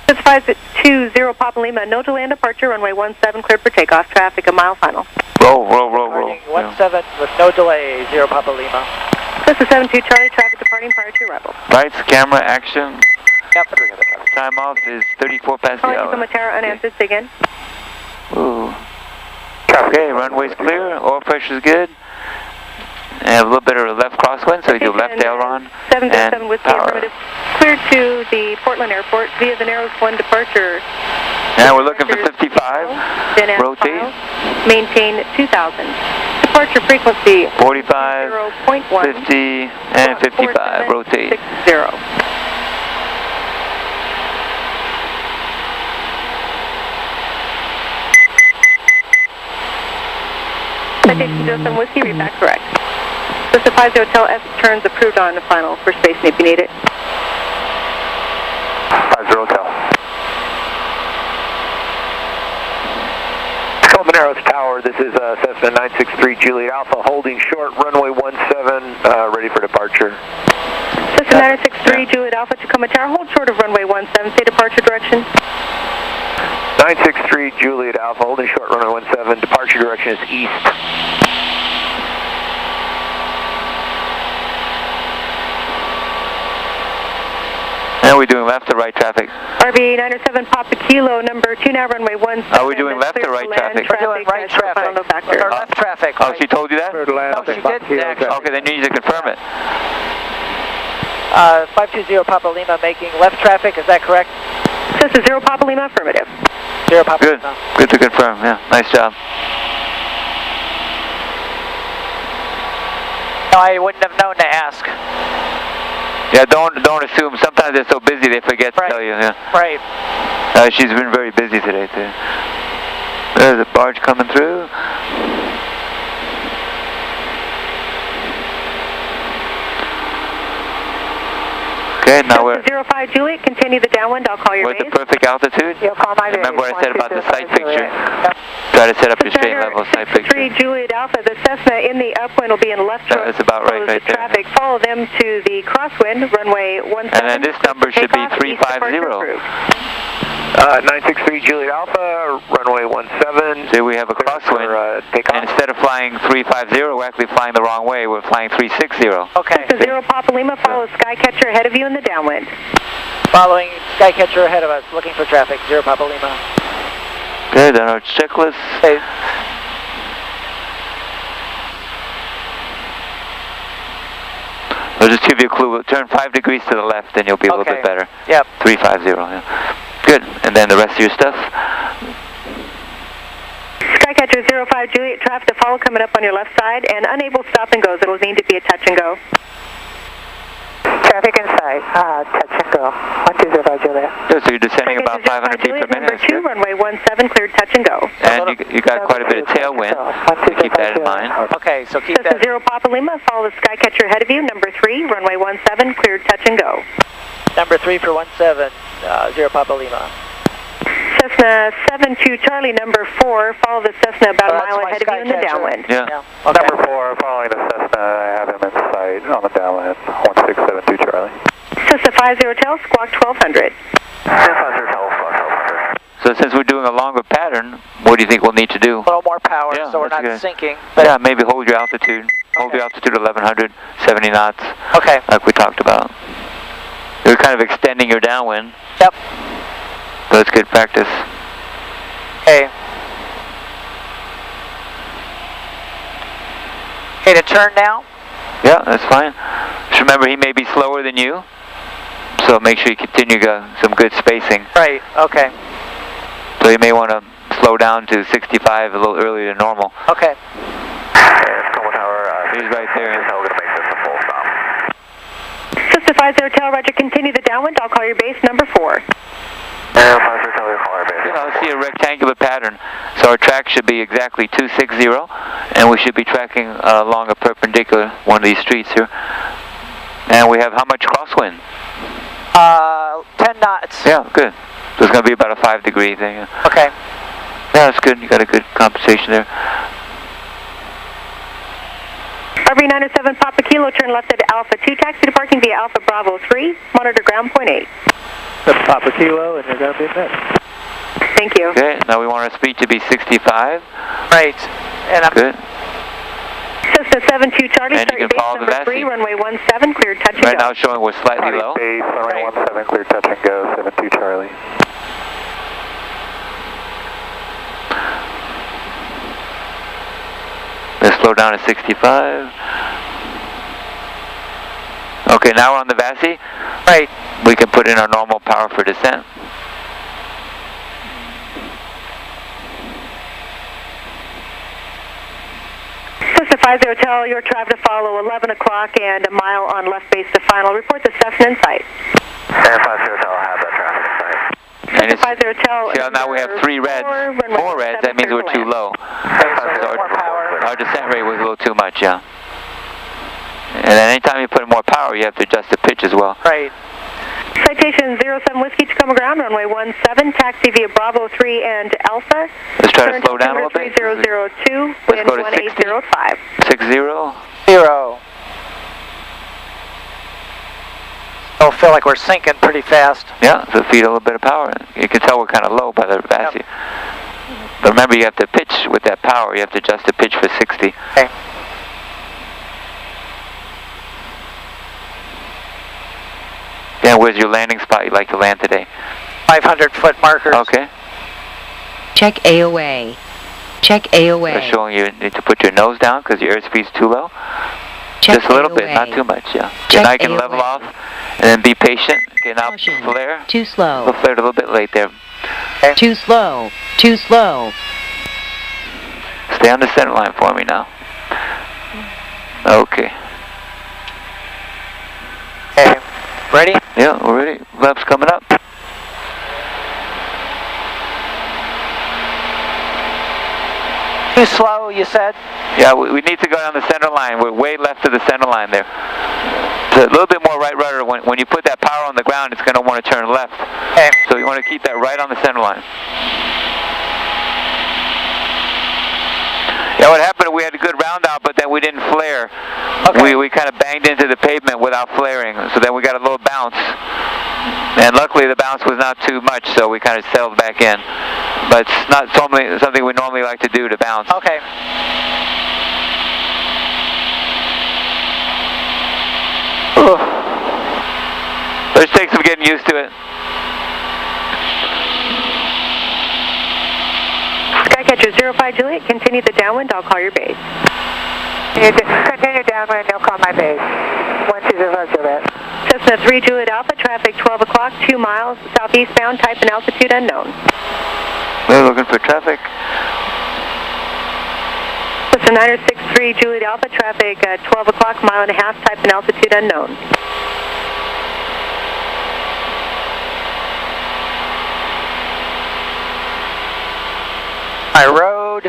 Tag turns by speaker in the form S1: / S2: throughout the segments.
S1: This 520 Papa Lima, no delay on departure, runway 17 cleared for takeoff, traffic a mile final.
S2: Roll.
S3: 17 with no delay, 0 Papa Lima.
S1: This is 72 Charlie, traffic departing prior to arrival.
S2: Lights, camera, action.
S3: Yep.
S2: Time off is 34 past the hour.
S1: Matera unanswered, say again.
S2: Ooh. Okay, runway's clear, oil pressure's good. And a little bit of left crosswind, so we do left aileron.
S1: 707 with the affirmative. Clear to the Portland Airport via the Narrows 1 departure.
S2: Now we're looking for 55.
S1: Then
S2: Rotate.
S1: Maintain 2000. Departure frequency
S2: 45,
S1: 0.1.
S2: 50, and 55. Rotate.
S1: 60. Citation Joseph Whiskey, read back correct. This is 50 Hotel F turns approved on the final for spacing if you need it.
S4: 50 Hotel. Narrows Tower, this is Cessna 963 Juliet Alpha, holding short, runway 17, ready for departure.
S1: Cessna 963 Juliet Alpha, Tacoma Tower, hold short of runway 17, say departure direction.
S4: 963 Juliet Alpha, holding short, runway 17, departure direction is east.
S2: Now we're doing left to right traffic.
S1: RV 907 Papa Kilo, number 2 now, runway 17.
S2: Are we doing left or right traffic?
S3: We're doing right traffic. Or left traffic.
S2: Oh, she told you that?
S3: No, she didn't actually.
S2: Okay, then you need to confirm it.
S3: 520 Papa Lima making left traffic, is that correct?
S1: This is 0 Papa Lima, affirmative.
S3: 0 Papa
S2: Good.
S3: Lima.
S2: Good to confirm, yeah. Nice job.
S3: No, I wouldn't have known to ask.
S2: Yeah, don't assume. Sometimes they're so busy they forget to tell you. Yeah.
S3: Right.
S2: She's been very busy today too. There's a barge coming through. Okay, now we're
S1: 05 Juliet, continue the downwind, I'll call your
S2: we're at
S1: base.
S2: the perfect altitude.
S3: You'll call my base.
S2: Remember what I said about the sight picture?
S3: Yep.
S2: Try to set up your straight level sight picture.
S1: 3 Juliet Alpha, the Cessna in the upwind will be in left
S2: That's about right there.
S1: traffic. Follow them to the crosswind, runway 17.
S2: And then this number should be 350.
S4: 963 Juliet Alpha, runway 17.
S2: So we have a crosswind, and instead of flying 350, we're actually flying the wrong way. We're flying 360.
S3: Okay.
S1: This is 0 Papa Lima, follow Skycatcher ahead of you in the downwind.
S3: Following Skycatcher ahead of us, looking for traffic, 0 Papa Lima.
S2: Good, then our checklist.
S3: Okay.
S2: I'll just give you a clue. We'll turn 5 degrees to the left, and you'll be a little bit better.
S3: Yep.
S2: 350, yeah. Good, and then the rest of your stuff.
S1: Skycatcher 05 Juliet, traffic to follow coming up on your left side, and unable stop and goes. It'll need to be a touch and go.
S3: Traffic inside, touch and go. 1205 Juliet.
S2: Good, so you're descending about 500 feet per minute.
S1: Number 2, runway 17, cleared touch and go.
S2: And you got quite a bit of tailwind, so keep that in mind.
S3: Okay, so keep that.
S1: This is 0 Papa Lima, follow the Skycatcher ahead of you. Number 3, runway 17, cleared touch and go.
S3: Number 3 for 17, 0 Papa Lima.
S1: Cessna 72 Charlie, number 4, follow the Cessna about a mile ahead of you in the downwind.
S2: Yeah.
S3: Okay.
S4: Number 4, following the Cessna, I have him in sight on the downwind, 1672 Charlie.
S1: Cessna 50 Hotel, squawk 1200.
S4: Cessna Hotel, squawk 1200.
S2: So since we're doing a longer pattern, what do you think we'll need to do?
S3: A little more power,
S2: Yeah,
S3: so we're
S2: that's
S3: not
S2: good.
S3: sinking.
S2: But yeah, maybe hold your altitude. Hold your altitude 1100, 70 knots.
S3: Okay.
S2: Like we talked about. You're kind of extending your downwind.
S3: Yep.
S2: So it's good practice.
S3: Okay. Okay, to turn now?
S2: Yeah, that's fine. Just remember, he may be slower than you. So make sure you continue some good spacing.
S3: Right, okay.
S2: So you may want to slow down to 65 a little earlier than normal.
S3: Okay.
S2: He's right there.
S4: We're going to make this a full stop.
S1: Cessna 50 Hotel, roger, continue the downwind, I'll call your base, number 4.
S2: You know, see a rectangular pattern. So our track should be exactly 260, and we should be tracking along a perpendicular one of these streets here. And we have how much crosswind?
S3: 10 knots.
S2: Yeah, good. So it's going to be about a 5 degree thing.
S3: Okay.
S2: Yeah, that's good. You got a good compensation there.
S1: RV 907 Papa Kilo, turn left at Alpha 2, taxi to parking via Alpha Bravo 3, monitor ground point 8.
S5: Papa Kilo, and you're going to be missed.
S1: Thank you.
S2: Okay, now we want our speed to be 65.
S3: Right. And I'm
S2: Good.
S1: Cessna 72 Charlie,
S2: And
S1: start
S2: you
S1: your
S2: can
S1: base
S2: follow the
S1: number 3,
S2: VASI.
S1: runway 17, clear touch and
S2: Right
S1: go.
S2: now showing we're slightly low.
S4: Base, runway 17, clear touch and go, 72 Charlie.
S2: Let's slow down to 65. Okay, now we're on the VASI.
S3: right.
S2: We can put in our normal power for descent.
S1: Cessna 50 Hotel, your traffic to follow 11 o'clock and a mile on left base to final. Report the Cessna in sight.
S4: And 50 Hotel, I have that traffic in sight.
S2: And
S1: Cessna 50 Hotel.
S2: see how now we have 3 reds. 4 reds, that means we're too low.
S3: So more power.
S2: Our descent rate was a little too much, yeah. And then anytime you put in more power, you have to adjust the pitch as well.
S3: Right.
S1: Citation 07 Whiskey, Tacoma ground, runway 17, taxi via Bravo 3 and Alpha.
S2: Let's try to slow down a little bit.
S1: 3002,
S2: Let's
S1: wind
S2: go to 60.
S1: 1805.
S2: 60.
S3: 0. Still feel like we're sinking pretty fast.
S2: Yeah, so feed a little bit of power. You can tell we're kind of low by the VASI.
S3: Yep.
S2: But remember, you have to pitch with that power. You have to adjust the pitch for 60.
S3: Okay.
S2: Yeah, where's your landing spot you'd like to land today?
S3: 500-foot markers.
S2: Okay.
S6: Check AOA. Check AOA.
S2: They're showing you need to put your nose down because your airspeed's too low.
S6: Check
S2: Just a little
S6: AOA.
S2: bit, not too much, yeah.
S6: Check
S2: And now you can
S6: AOA.
S2: level off and then be patient. Okay, now
S6: Caution.
S2: flare.
S6: Too slow.
S2: We'll flare a little bit late there.
S6: Too slow. Too slow.
S2: Stay on the center line for me now. Okay.
S3: Okay. Ready?
S2: Yeah, we're ready. Laps coming up.
S3: Too slow, you said?
S2: Yeah, we need to go down the center line. We're way left of the center line there. So a little bit more right rudder. When you put that power on the ground, it's going to want to turn left.
S3: Okay.
S2: So you want to keep that right on the center line. Yeah, what happened, we had a good round out, but then we didn't flare.
S3: Okay.
S2: We kind of banged into the pavement without flaring, so then we got a little bounce. And luckily the bounce was not too much, so we kind of settled back in. But it's not something we normally like to do, to bounce.
S3: Okay.
S2: So it takes some getting used to it.
S1: Skycatcher 05 Juliet, continue the downwind, I'll call your base.
S3: Continue downwind, don't call my base. 120 Juliet.
S1: Cessna 3 Juliet Alpha, traffic 12 o'clock, 2 miles, southeastbound, type and altitude unknown.
S2: We're looking for traffic.
S1: Cessna 963 Juliet Alpha, traffic 12 o'clock, mile and a half, type and altitude unknown.
S3: My road.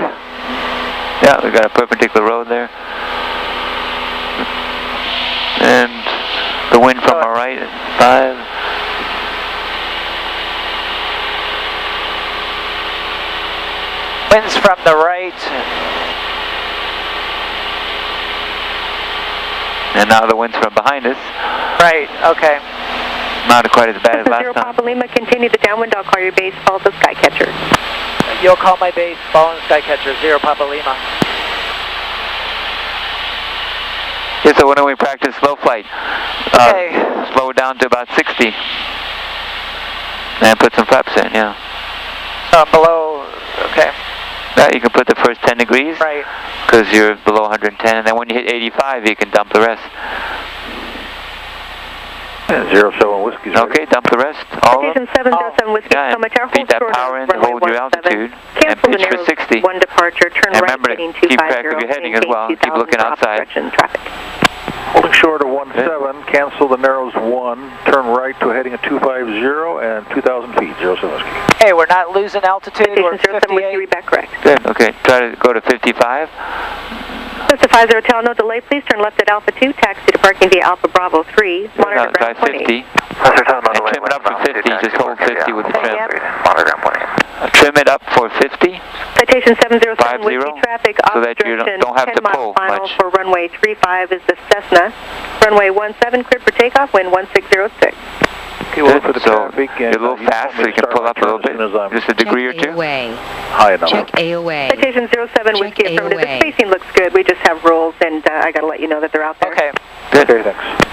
S2: Yeah, we got a perpendicular road there. And the wind from our right at 5.
S3: Winds from the right.
S2: And now the wind's from behind us.
S3: Right, okay.
S2: Not quite as bad as
S1: Cessna
S2: last
S1: 0
S2: time.
S1: Papa Lima, continue the downwind, I'll call your base, follow the Skycatcher.
S3: You'll call my base, following Skycatcher, 0 Papa Lima.
S2: Yeah, so when we practice slow flight,
S3: Okay.
S2: slow it down to about 60. And put some flaps in, yeah.
S3: Below, okay.
S2: Yeah, you can put the first 10 degrees.
S3: Right.
S2: Because you're below 110, and then when you hit 85, you can dump the rest.
S4: 07 Whiskey's ready.
S2: Okay, dump the rest. All of
S1: Citation
S2: them.
S1: 707 Whiskey,
S2: Yeah,
S1: Tacoma Tower,
S2: feed
S1: hold
S2: that
S1: short
S2: power
S1: of
S2: in to
S1: runway
S2: hold your
S1: 17.
S2: altitude, and
S1: Cancel the
S2: pitch for
S1: narrows,
S2: 60.
S1: 1 departure, turn
S2: And
S1: right
S2: remember to
S1: heading
S2: keep
S1: 250,
S2: track of your heading as well. Keep
S1: 2000
S2: looking
S1: drop
S2: outside.
S1: direction traffic.
S5: Holding short of 17, cancel the narrows 1, turn right to a heading of 250 and 2,000 feet, 07 Whiskey.
S3: Hey, we're not losing altitude, we're
S1: Citation 07 Whiskey,
S3: 58.
S1: read back correct.
S2: Good, okay, try to go to 55.
S1: Cessna 50 Hotel, no delay, please turn left at Alpha 2, taxi to parking via Alpha Bravo 3, monitor
S2: Try
S1: ground 28.
S2: 50. And trim it up for 50, just hold 50 with the trim.
S4: Monitor ground 28.
S2: Trim it up for 50.
S1: Citation 707
S2: 50,
S1: Whiskey, traffic
S2: so
S1: off
S2: that you
S1: direction,
S2: don't have
S1: 10
S2: to
S1: mile
S2: pull
S1: final
S2: much.
S1: for runway 35 is the Cessna. Runway 17, clear for takeoff, wind 1606.
S5: Okay, we'll look for the
S2: So
S5: traffic.
S2: you're a little fast, so you can pull up a little bit, just a degree or two.
S6: AOA.
S5: High enough.
S6: Check AOA.
S1: Citation 07
S6: Check
S1: Whiskey affirmative. The
S6: AOA.
S1: spacing looks good. We just have rules, and I got to let you know that they're out there.
S3: Okay.
S2: Good.
S5: Okay, thanks.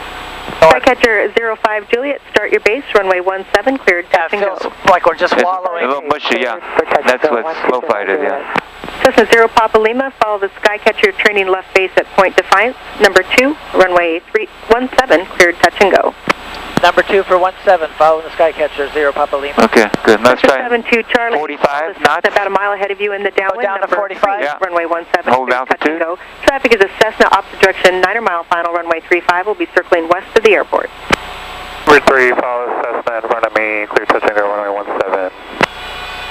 S1: Skycatcher 05 Juliet, start your base, runway 17, cleared,
S3: Yeah,
S1: touch
S3: it
S1: and go.
S3: feels like we're just
S2: It's
S3: wallowing.
S2: a little mushy, yeah. That's what slow flight is, yeah.
S1: Cessna 0 Papa Lima, follow the Skycatcher training left base at Point Defiance. Number 2, runway 17, cleared, touch and go.
S3: Number 2 for 17, following the Skycatcher, 0 Papa Lima.
S2: Okay, good. Let's try
S1: 72 Charlie.
S2: 45
S1: Cessna
S2: knots.
S1: about a mile ahead of you in the downwind.
S3: down to
S1: Number
S3: 45?
S1: 3,
S2: Yeah.
S1: runway 17,
S2: Hold
S1: cleared, touch and
S2: altitude.
S1: go. Traffic is a Cessna opposite direction, 9 mile final, runway 35. Will be circling west of the airport.
S4: Number 3, follow Cessna in front of me, clear touch and go, runway 17.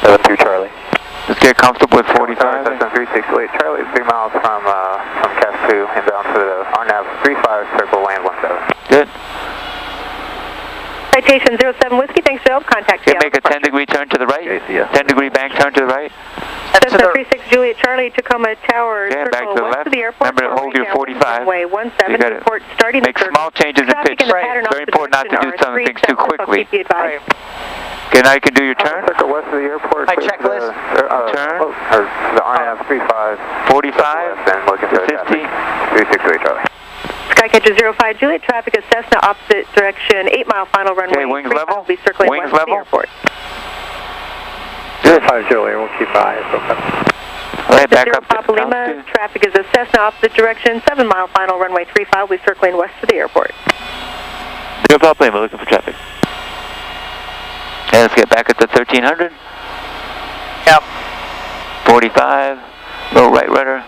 S4: 72 Charlie.
S2: Let's get comfortable with 45.
S4: Cessna 368 Charlie, 3 miles from CAF 2, inbound to the RNAV 35, circle land 17.
S2: Good.
S1: Citation 07 Whiskey, thanks for help. Contact
S2: Okay, make a 10-degree turn to the right.
S5: Okay, see ya.
S2: 10-degree bank turn to the right.
S1: Cessna 36 Juliet Charlie, Tacoma Tower,
S2: Okay,
S1: circle
S2: back to the
S1: west
S2: left.
S1: of the airport.
S2: Remember to hold your 45.
S1: Runway 17,
S2: You gotta
S1: report starting
S2: Make
S1: the circle.
S2: small changes in
S1: Traffic
S2: pitch.
S1: in the pattern
S2: Very
S1: opposite
S2: important not to do
S1: direction
S2: some
S1: are
S2: things too
S1: 3 Cessna, so
S2: quickly.
S1: keep you advised.
S2: Okay, now you can do your turn.
S4: Circle west of the airport.
S3: My checklist.
S2: Turn.
S4: Or the RNAV 35.
S2: 45
S4: and looking
S2: to
S4: for
S2: 50.
S4: 368 Charlie.
S1: Skycatcher 05 Juliet, traffic is Cessna opposite direction, 8 mile final runway.
S2: Okay, wings
S1: 35
S2: level.
S1: will be circling
S2: Wings
S1: west of the
S2: level.
S1: airport.
S2: Good.
S4: 5 Juliet, we'll keep eyes open.
S2: All right, back
S1: 0
S2: up to
S1: Papa Lima,
S2: altitude.
S1: traffic is a Cessna opposite direction, 7 mile final runway 35 will be circling west of the airport.
S2: 0 Papa Lima, looking for traffic. Okay, let's get back at the 1300.
S3: Yep.
S2: 45, little right rudder.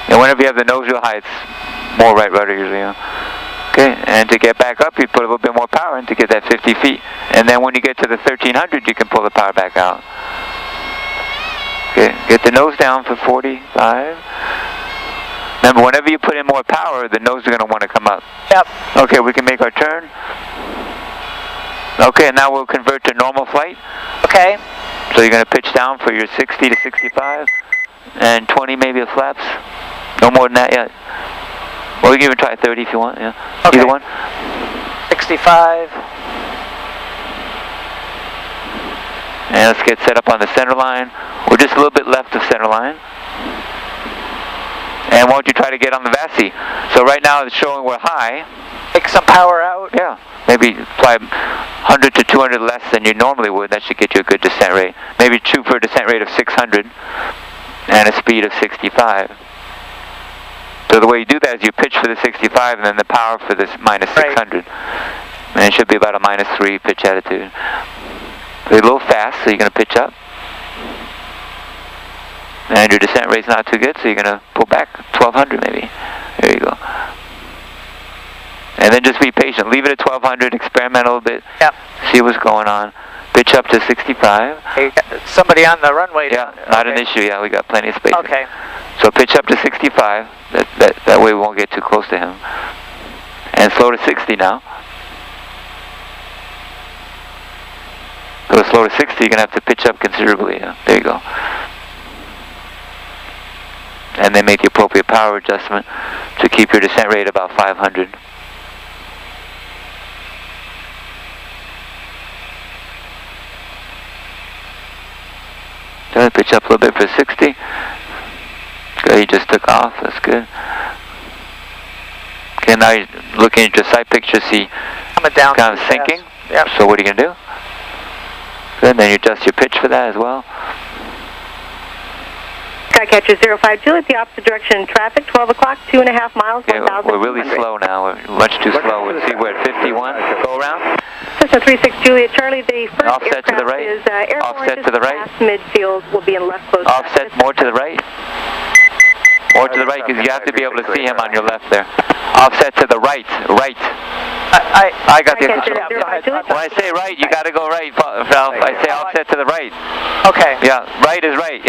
S2: And whenever you have the nose real high, it's more right rudder usually. Okay, and to get back up, you put a little bit more power in to get that 50 feet. And then when you get to the 1300, you can pull the power back out. Okay, get the nose down for 45. Remember, whenever you put in more power, the nose is going to want to come up.
S3: Yep.
S2: Okay, we can make our turn. Okay, now we'll convert to normal flight.
S3: Okay.
S2: So you're going to pitch down for your 60 to 65 and 20 maybe of flaps. No more than that yet. Well, we can even try 30 if you want, yeah.
S3: Okay.
S2: Either one.
S3: 65.
S2: And let's get set up on the center line. We're just a little bit left of center line. And why don't you try to get on the VASI? So right now it's showing we're high.
S3: Take some power out.
S2: Yeah, maybe fly 100 to 200 less than you normally would. That should get you a good descent rate. Maybe shoot for a descent rate of 600 and a speed of 65. So the way you do that is you pitch for the 65 and then the power for this minus 600. And it should be about a -3 pitch attitude. You're a little fast, so you're going to pitch up. And your descent rate's not too good, so you're going to pull back 1200 maybe. There you go. And then just be patient. Leave it at 1200, experiment a little bit,
S3: Yep.
S2: see what's going on. Pitch up to 65.
S3: Hey, somebody on the runway.
S2: Yeah, not an issue. Yeah, we got plenty of space.
S3: Okay.
S2: So pitch up to 65. That way we won't get too close to him. And slow to 60 now. Go slow to 60, you're going to have to pitch up considerably. Yeah. There you go. And then make the appropriate power adjustment to keep your descent rate about 500. Good, pitch up a little bit for 60. Good, you just took off, that's good. Okay, now you're looking at your sight picture, see
S3: Coming down.
S2: kind of sinking.
S3: Yep.
S2: So what are you going to do? Good, then you adjust your pitch for that as well.
S1: Skycatcher 05 Juliet, the opposite direction traffic, 12 o'clock, 2.5 miles,
S2: Okay,
S1: 1,200.
S2: we're really slow now. We're much too slow. Let's see, we're at 51. Go around.
S1: Cessna 36 Juliet Charlie, the first
S2: Offset to the
S1: aircraft
S2: right.
S1: is airborne
S2: Offset to the right.
S1: past midfield, will be in left close.
S2: Offset more to the right. More to the right, because you have to be able to see him on your left there. Offset to the right. Right. I got the
S1: Skycatcher
S2: control.
S1: 05 Juliet.
S2: When I say right, you got to go right, Ralph. I say offset to the right.
S3: Okay.
S2: Yeah, right is right.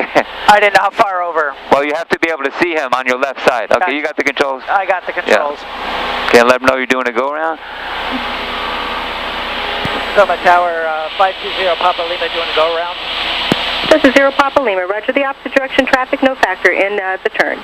S3: I didn't know how far over.
S2: Well, you have to be able to see him on your left side. Okay, you got the controls?
S3: I got the controls.
S2: Okay, let him know you're doing a go-around.
S3: Tacoma Tower 520 Papa Lima doing a go-around.
S1: This is 0 Papa Lima. Roger, the opposite direction traffic, no factor in the turn.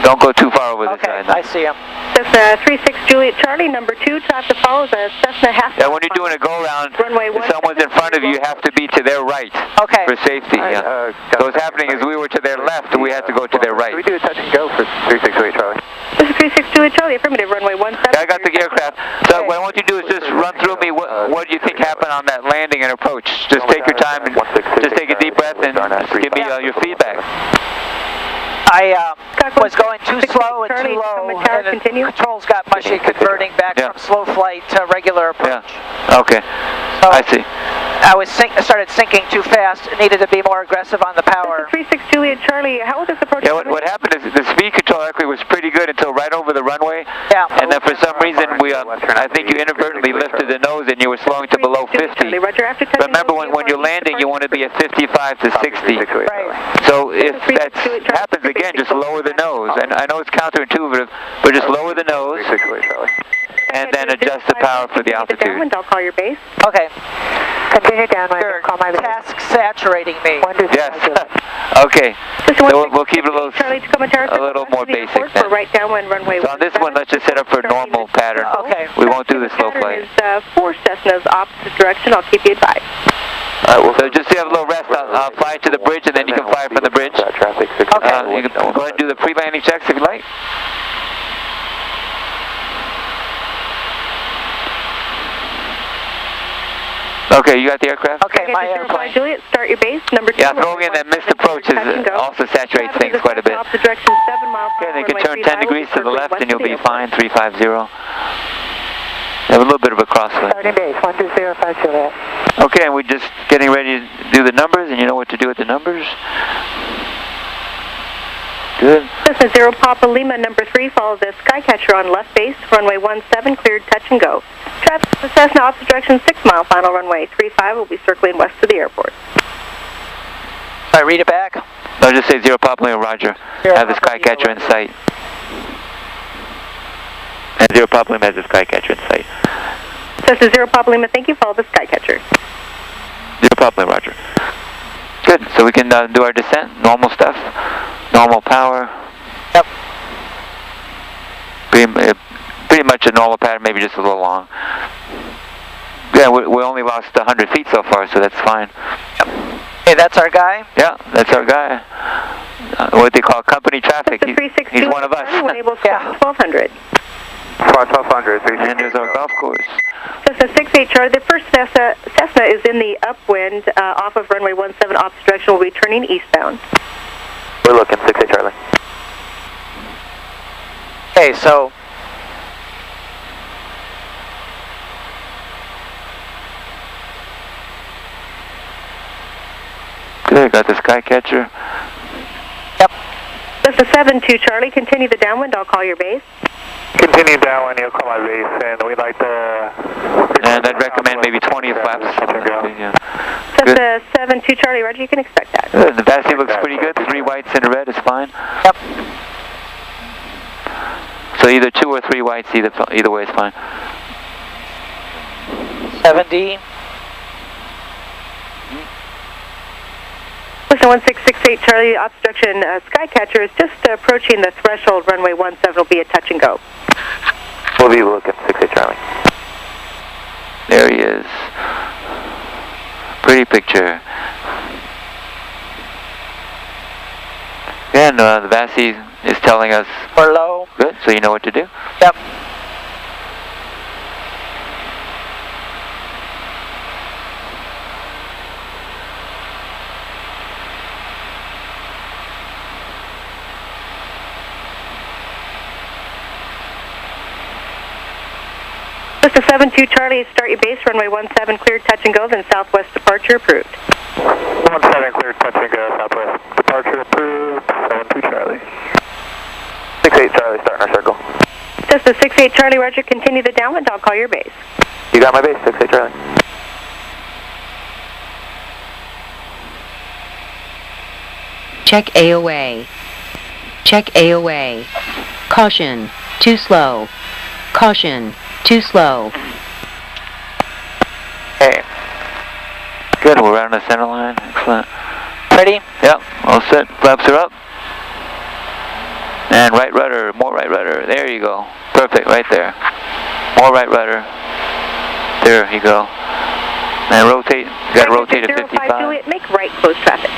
S2: Don't go too far over this
S3: Okay,
S2: side.
S3: I see him.
S1: Cessna 36 Juliet Charlie, number 2, top to follow the Cessna half.
S2: Yeah, when you're doing a go-around,
S1: Runway
S2: if someone's in front of you, you have to be to their right.
S3: Okay.
S2: For safety, yeah. So what's happening is we were to their left, and we had to go to their right.
S4: Can we do a touch and go for 36 Juliet Charlie?
S1: This is 36 Juliet Charlie, affirmative, runway 17.
S2: Yeah, I got the aircraft. So what I want you to do is just run through me what you think happened on that landing and approach. Just take your time and just take a deep breath and just give me your feedback.
S3: I was going too slow and too low, and the controls got mushy, converting back from slow flight to regular approach.
S2: Yeah. Okay.
S3: So
S2: I see.
S3: I started sinking too fast. It needed to be more aggressive on the power.
S1: 36 Juliet Charlie, how was this approach?
S2: Yeah, what happened is the speed control actually was pretty good until right over the runway.
S3: Yeah.
S2: And then for some reason I think you inadvertently lifted the nose and you were slowing to below 50. Remember when you're landing, you want to be at 55 to 60.
S3: Right.
S2: So if that happens again, just lower the nose. And I know it's counterintuitive, but just lower the nose. And then adjust the power for the altitude.
S1: I'll call your base.
S3: Okay.
S1: Continue downwind.
S3: Call my task saturating me.
S2: Yes. Okay. So we'll keep it a little more basic then.
S1: Right downwind runway.
S2: So on this one, let's just set up for a normal pattern.
S3: Okay.
S2: We won't do the slow flight.
S1: Is 4 Cessnas opposite direction. I'll keep you advised.
S2: So just so you have a little rest, I'll fly to the bridge and then you can fly from the bridge.
S3: Okay.
S2: You can go ahead and do the pre-landing checks if you like. Okay, you got the aircraft?
S3: Okay, my airplane.
S1: Juliet, start your base. Number 2.
S2: Yeah, throwing in that missed approach also saturates things quite a bit.
S1: Opposite direction, 7 miles per hour.
S2: Okay, then you can turn 10 degrees to the left and you'll be fine, 350. You have a little bit of a crosswind.
S1: Starting base, 1205 Juliet.
S2: Okay, and we're just getting ready to do the numbers, and you know what to do with the numbers. Good.
S1: Cessna 0 Papa Lima, number 3, follow the Skycatcher on left base, runway 17, cleared, touch and go. Traffic to Cessna opposite direction, 6 mile, final runway 35, will be circling west to the airport.
S3: All right, read it back.
S2: No, just say 0 Papa Lima, roger. Have the Skycatcher in sight. And 0 Papa Lima has the Skycatcher in sight.
S1: Cessna 0 Papa Lima, thank you, follow the Skycatcher.
S2: 0 Papa Lima, roger. Good, so we can do our descent, normal stuff, normal power.
S3: Yep.
S2: Pretty much a normal pattern, maybe just a little long. Yeah, we only lost 100 feet so far, so that's fine.
S3: Yep. Hey, that's our guy?
S2: Yeah, that's our guy. What they call company traffic. He's one of us.
S1: Yeah. 1200.
S4: 1200.
S2: And there's our golf course.
S1: Cessna 68 Charlie. The first Cessna is in the upwind off of runway 17 opposite direction. We'll be turning eastbound.
S4: We're looking, 68 Charlie.
S3: Okay, so
S2: Good, got the Skycatcher.
S3: Yep.
S1: Cessna 72 Charlie. Continue the downwind. I'll call your base.
S4: Continue downwind, you'll call my base, and we'd like to...
S2: And I'd recommend maybe 20 flaps. Yeah.
S1: Cessna 72 Charlie, roger, you can expect that.
S2: Good. The Vassie looks pretty good. 3 whites and a red is fine.
S3: Yep.
S2: So either 2 or 3 whites, either way is fine.
S3: 70.
S1: Cessna 1668 Charlie, obstruction Skycatcher is just approaching the threshold. Runway 17 will be a touch and go.
S4: We'll be looking, 68 Charlie.
S2: There he is. Pretty picture. And the Vassie is telling us
S3: We're low.
S2: Good, so you know what to do.
S3: Yep.
S1: Cessna 72 Charlie, start your base, runway 17 cleared, touch and go, then southwest departure approved.
S4: 17 cleared, touch and go, southwest departure approved, 72 Charlie. 68 Charlie, starting our circle.
S1: Cessna 68 Charlie, roger, continue the downwind, I'll call your base.
S4: You got my base, 68 Charlie.
S6: Check AOA. Check AOA. Caution, too slow. Caution, too slow.
S2: Okay. Good, we're right on the center line. Excellent.
S3: Ready?
S2: Yep, all set. Flaps are up. And right rudder, more right rudder. There you go. Perfect, right there. More right rudder. There you go. And rotate. You got to rotate at 55.
S1: Juliet, make right close traffic.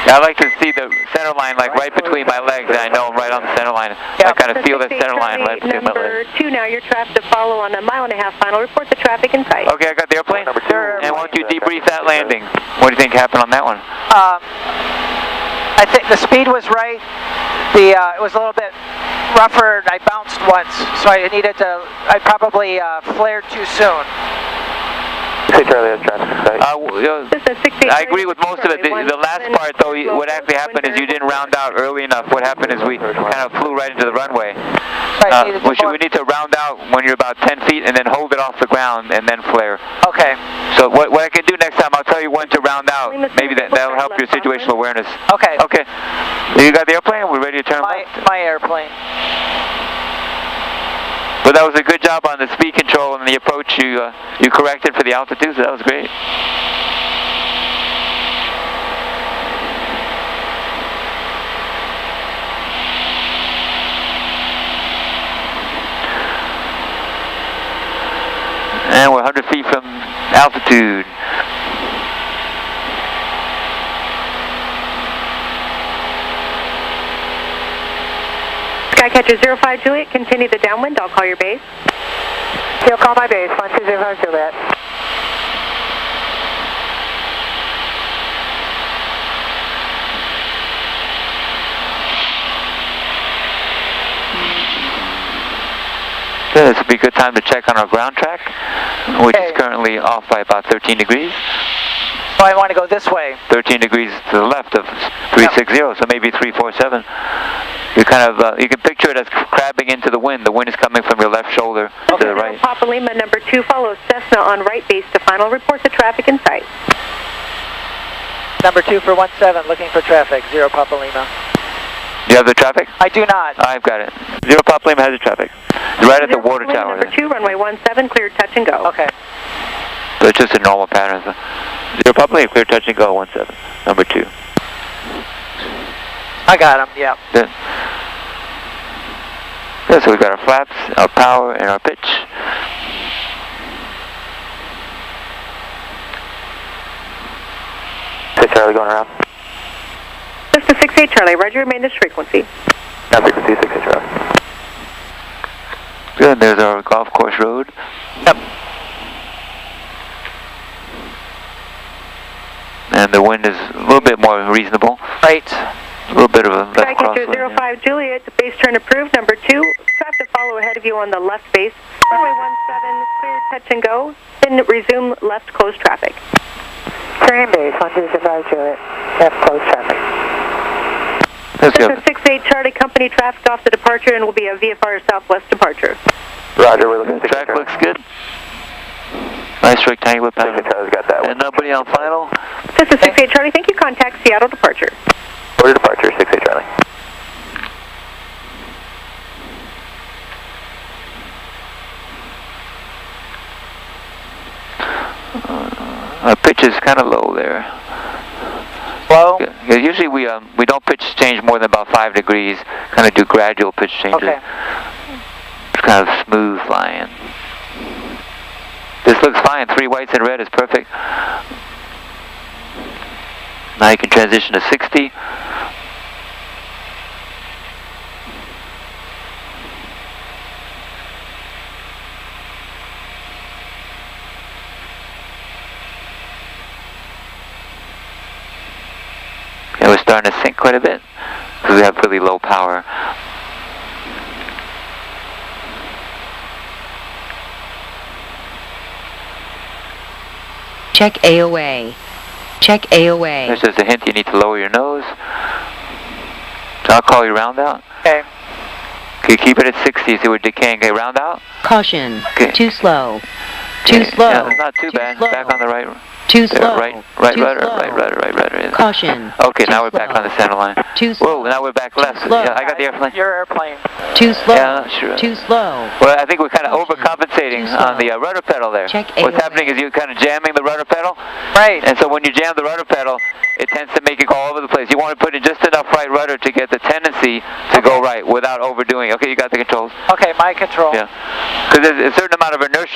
S2: I like to see the center line like right between my legs. I know I'm right on the center line. I kind of feel that center line right between my legs.
S1: Number 2 now, you're trapped to follow on a 1.5 mile final. Report the traffic in sight.
S2: Okay, I got the airplane. Number 2. And why don't you debrief that landing? What do you think happened on that one?
S3: I think the speed was right. It was a little bit rougher, and I bounced once, so I probably flared too soon.
S4: Hey Charlie, that's traffic.
S2: I agree with most of it. The last part, though, what actually happened is you didn't round out early enough. What happened is we kind of flew right into the runway. We need to round out when you're about 10 feet and then hold it off the ground and then flare.
S3: Okay.
S2: So what I can do next time, I'll tell you when to round out. Maybe that'll help your situational awareness.
S3: Okay.
S2: Okay. You got the airplane? We're ready to turn left?
S3: My airplane.
S2: But that was a good job on the speed control and the approach you corrected for the altitude, so that was great. And we're 100 feet from altitude.
S1: Skycatcher 05 Juliet, continue the downwind. I'll call your base.
S7: You'll call my base, 1205 Juliet.
S2: This would be a good time to check on our ground track, which is currently off by about 13 degrees.
S3: So I want to go this way.
S2: 13 degrees to the left of 360, so maybe 347. You kind of, you can picture it as crabbing into the wind. The wind is coming from your left shoulder to the right.
S1: Papa Lima number 2 follows Cessna on right base to final. Report the traffic in sight.
S3: Number 2 for 17, looking for traffic, 0 Papa Lima.
S2: Do you have the traffic?
S3: I do not.
S2: I've got it. 0 Papa Lima has the traffic. It's right at the water tower.
S1: Number 2, runway 17, cleared touch and go.
S3: Okay.
S2: So it's just a normal pattern. So 0 Papa Lima, clear touch and go, 17, number 2.
S3: I got him, yeah.
S2: Good. Good, so we've got our flaps, our power, and our pitch.
S4: Hey Charlie, going around.
S1: This is 68 Charlie, roger, remain this frequency.
S4: Now frequency 68 Charlie.
S2: Good, there's our golf course road.
S3: Yep.
S2: And the wind is a little bit more reasonable.
S3: Right.
S2: A little bit of a left crosswind.
S1: Skycatcher 05 Juliet, base turn approved. Number 2, trap to follow ahead of you on the left base. Runway 17, cleared touch and go. Then resume left close traffic.
S7: Turn base, 1205 Juliet, left close traffic.
S2: Let's go.
S1: This is 68 Charlie, company traffic off the departure and will be a VFR southwest departure.
S4: Roger, we're looking at
S2: the track looks good. Nice rectangular pattern.
S4: Charlie's got that one.
S2: And nobody on final.
S1: This is 68 Charlie, thank you. Contact Seattle departure.
S4: Order departure, 68 Charlie.
S2: Our pitch is kind of low there.
S3: Low?
S2: Yeah, usually we don't pitch change more than about 5 degrees. Kind of do gradual pitch changes.
S3: Okay.
S2: It's kind of smooth flying. This looks fine. 3 whites and red is perfect. Now you can transition to 60. And we're starting to sink quite a bit because we have really low power.
S6: Check AOA. Check AOA.
S2: There's just a hint you need to lower your nose. So I'll call you round out.
S3: Okay.
S2: Okay, keep it at 60 so we're decaying. Okay, round out.
S6: Caution.
S2: Okay.
S6: Too slow. Too slow.
S2: Yeah, it's not too bad.
S6: Slow.
S2: Back on the right.
S6: Too
S2: There,
S6: slow.
S2: right
S6: Too
S2: rudder,
S6: slow.
S2: right rudder.
S6: Caution.
S2: Okay,
S6: Too
S2: now we're
S6: slow.
S2: back on the center line.
S6: Too slow.
S2: Whoa, now we're back left.
S6: slow.
S2: Yeah, I got the airplane.
S3: Your airplane.
S6: Too slow.
S2: Yeah, I'm not sure.
S6: Too slow.
S2: Well, I think we're kind of
S6: Caution.
S2: overcompensating
S6: Too slow.
S2: on the rudder pedal there.
S6: Check
S2: What's
S6: AOA.
S2: happening is you're kind of jamming the rudder pedal.
S3: Right.
S2: And so when you jam the rudder pedal, it tends to make it go all over the place. You want to put in just enough right rudder to get the tendency to go right without overdoing it. Okay, you got the controls?
S3: Okay, my control.
S2: Yeah. Because there's a certain amount of inertia